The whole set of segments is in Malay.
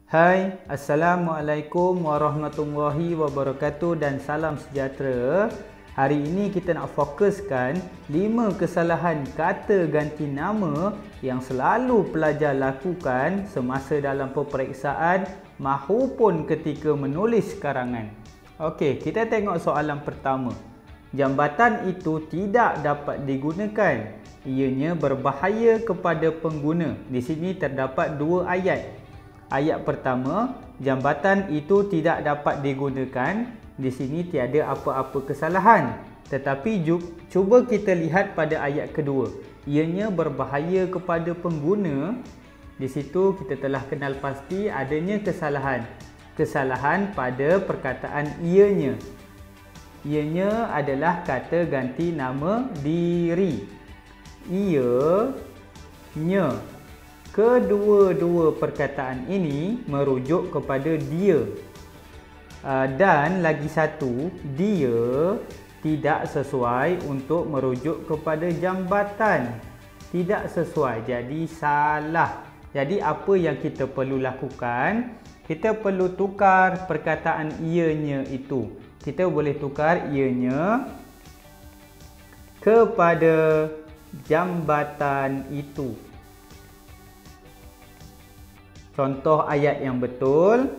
Hai, Assalamualaikum warahmatullahi wabarakatuh dan salam sejahtera. Hari ini kita nak fokuskan 5 kesalahan kata ganti nama yang selalu pelajar lakukan semasa dalam peperiksaan mahupun ketika menulis karangan. Okey, kita tengok soalan pertama. Jambatan itu tidak dapat digunakan. Ianya berbahaya kepada pengguna. Di sini terdapat 2 ayat. Ayat pertama, jambatan itu tidak dapat digunakan. Di sini tiada apa-apa kesalahan. Tetapi cuba kita lihat pada ayat kedua. Ianya berbahaya kepada pengguna. Di situ kita telah kenal pasti adanya kesalahan. Kesalahan pada perkataan ianya. Ianya adalah kata ganti nama diri. Ia, nya. Kedua-dua perkataan ini merujuk kepada dia. Dan lagi satu, dia tidak sesuai untuk merujuk kepada jambatan. Tidak sesuai, jadi salah. Jadi apa yang kita perlu lakukan? Kita perlu tukar perkataan ianya itu. Kita boleh tukar ianya kepada jambatan itu. Contoh ayat yang betul,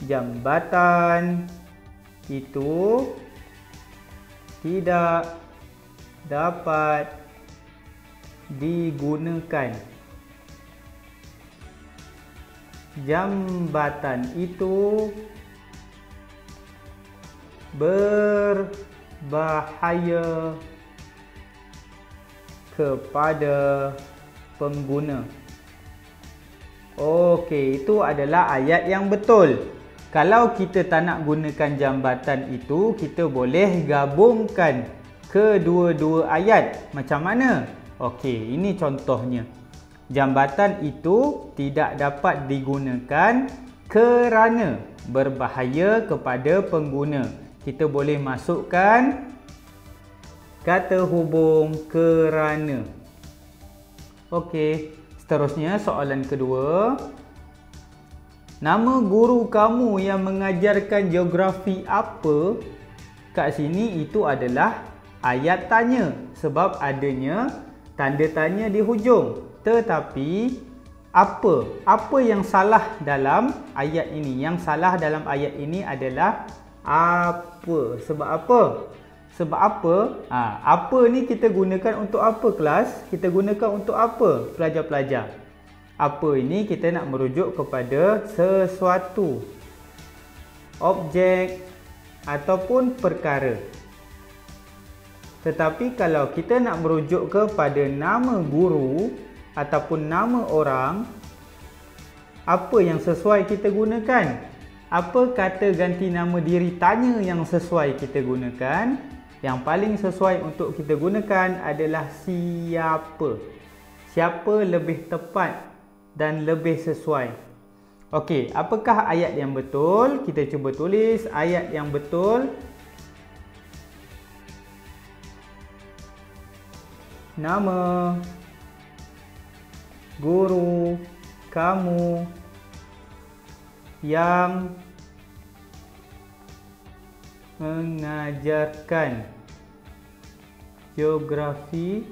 jambatan itu tidak dapat digunakan. Jambatan itu berbahaya kepada pengguna. Okey, itu adalah ayat yang betul. Kalau kita tak nak gunakan jambatan itu, kita boleh gabungkan kedua-dua ayat. Macam mana? Okey, ini contohnya. Jambatan itu tidak dapat digunakan kerana berbahaya kepada pengguna. Kita boleh masukkan kata hubung kerana. Okey. Seterusnya soalan kedua. Nama guru kamu yang mengajarkan geografi apa? Kat sini itu adalah ayat tanya sebab adanya tanda tanya di hujung. Tetapi apa? Apa yang salah dalam ayat ini? Yang salah dalam ayat ini adalah apa? Sebab apa? Sebab apa? Apa ni kita gunakan untuk apa kelas? Kita gunakan untuk apa pelajar-pelajar? Apa ini kita nak merujuk kepada sesuatu, objek ataupun perkara. Tetapi kalau kita nak merujuk kepada nama guru ataupun nama orang, apa yang sesuai kita gunakan? Apa kata ganti nama diri tanya yang sesuai kita gunakan? Yang paling sesuai untuk kita gunakan adalah siapa. Siapa lebih tepat dan lebih sesuai. Okey, apakah ayat yang betul? Kita cuba tulis ayat yang betul. Nama guru kamu yang mengajarkan geografi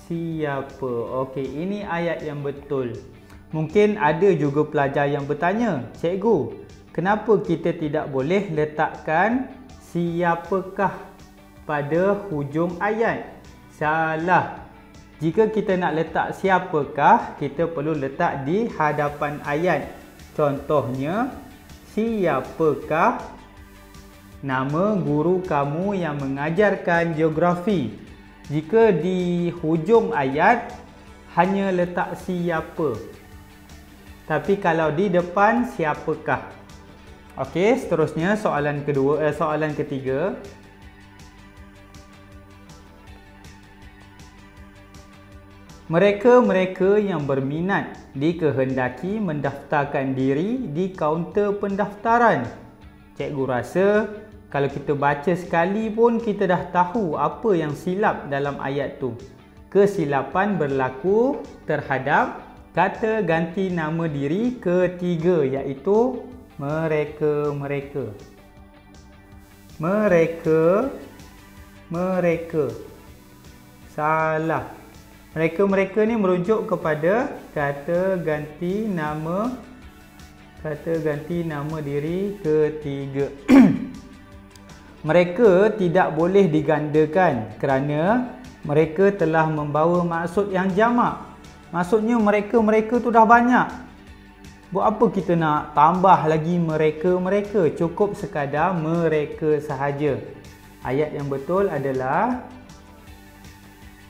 siapa? Okey, ini ayat yang betul. Mungkin ada juga pelajar yang bertanya, cikgu, kenapa kita tidak boleh letakkan siapakah pada hujung ayat? Salah. Jika kita nak letak siapakah, kita perlu letak di hadapan ayat. Contohnya, siapakah nama guru kamu yang mengajarkan geografi? Jika di hujung ayat hanya letak siapa. Tapi kalau di depan siapakah? Okey, seterusnya soalan ketiga. Mereka-mereka yang berminat dikehendaki mendaftarkan diri di kaunter pendaftaran. Cikgu rasa kalau kita baca sekali pun kita dah tahu apa yang silap dalam ayat tu. Kesilapan berlaku terhadap kata ganti nama diri ketiga, iaitu mereka. Mereka. Salah. Mereka ni merujuk kepada kata ganti nama diri ketiga. Mereka tidak boleh digandakan kerana mereka telah membawa maksud yang jamak. Maksudnya mereka tu dah banyak. Buat apa kita nak tambah lagi mereka? Cukup sekadar mereka sahaja. Ayat yang betul adalah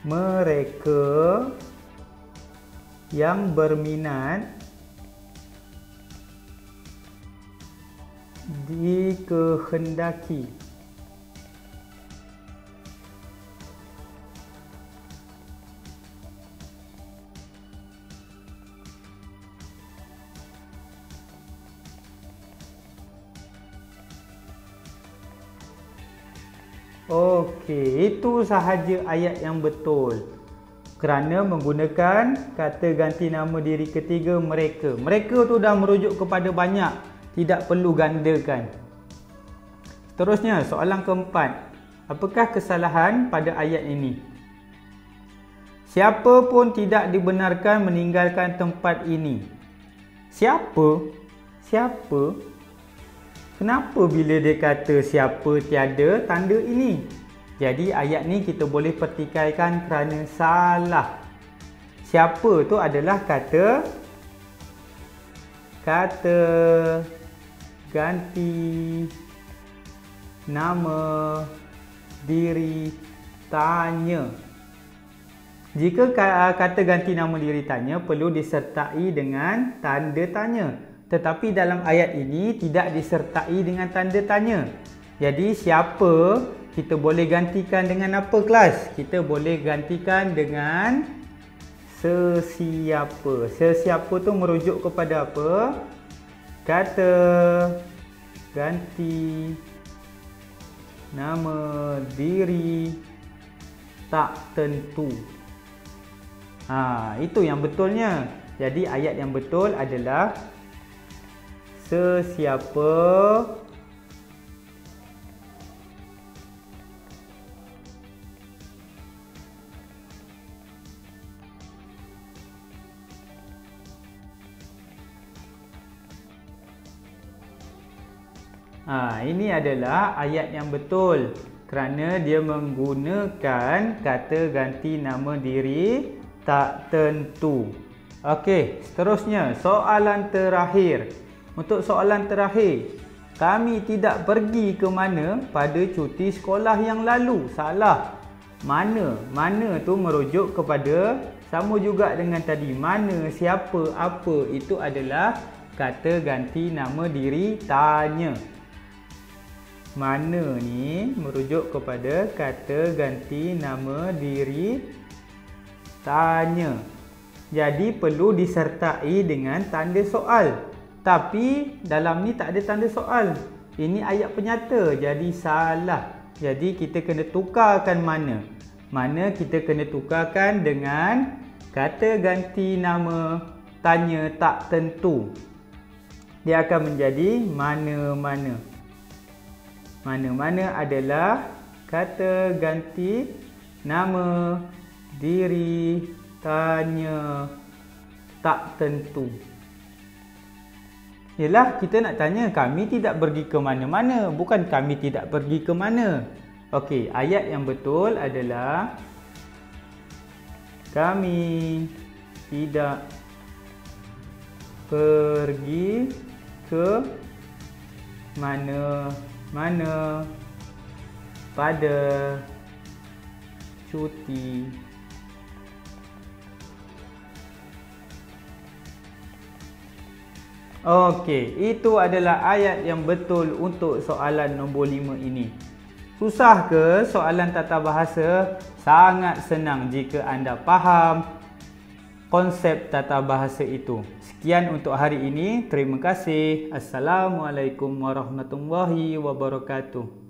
mereka yang berminat dikehendaki. Okey, itu sahaja ayat yang betul. Kerana menggunakan kata ganti nama diri ketiga mereka. Mereka tu dah merujuk kepada banyak, tidak perlu gandakan. Seterusnya, soalan keempat. Apakah kesalahan pada ayat ini? Siapa pun tidak dibenarkan meninggalkan tempat ini. Siapa? Kenapa bila dia kata siapa tiada tanda ini? Jadi ayat ni kita boleh pertikaikan kerana salah. Siapa tu adalah kata ganti nama diri tanya. Jika kata ganti nama diri tanya perlu disertai dengan tanda tanya. Tetapi dalam ayat ini tidak disertai dengan tanda tanya. Jadi siapa kita boleh gantikan dengan apa kelas? Kita boleh gantikan dengan sesiapa. Sesiapa tu merujuk kepada apa? Kata ganti nama diri tak tentu. Itu yang betulnya. Jadi ayat yang betul adalah sesiapa ini adalah ayat yang betul kerana dia menggunakan kata ganti nama diri tak tentu. Okey, seterusnya soalan terakhir. Untuk soalan terakhir, kami tidak pergi ke mana pada cuti sekolah yang lalu. Salah. Mana tu merujuk kepada sama juga dengan tadi. Mana, siapa, apa, itu adalah kata ganti nama diri tanya. Mana ni merujuk kepada kata ganti nama diri tanya. Jadi perlu disertai dengan tanda soal. Tapi dalam ni tak ada tanda soal. Ini ayat penyata, jadi salah. Jadi kita kena tukarkan mana. Mana kita kena tukarkan dengan kata ganti nama tanya tak tentu. Dia akan menjadi mana-mana. Mana-mana adalah kata ganti nama diri tanya tak tentu. Yalah, kita nak tanya kami tidak pergi ke mana-mana, bukan kami tidak pergi ke mana. Okey, ayat yang betul adalah kami tidak pergi ke mana-mana pada cuti. Okey, itu adalah ayat yang betul untuk soalan nombor 5 ini. Susah ke soalan tata bahasa? Sangat senang jika anda faham konsep tata bahasa itu. Sekian untuk hari ini. Terima kasih. Assalamualaikum warahmatullahi wabarakatuh.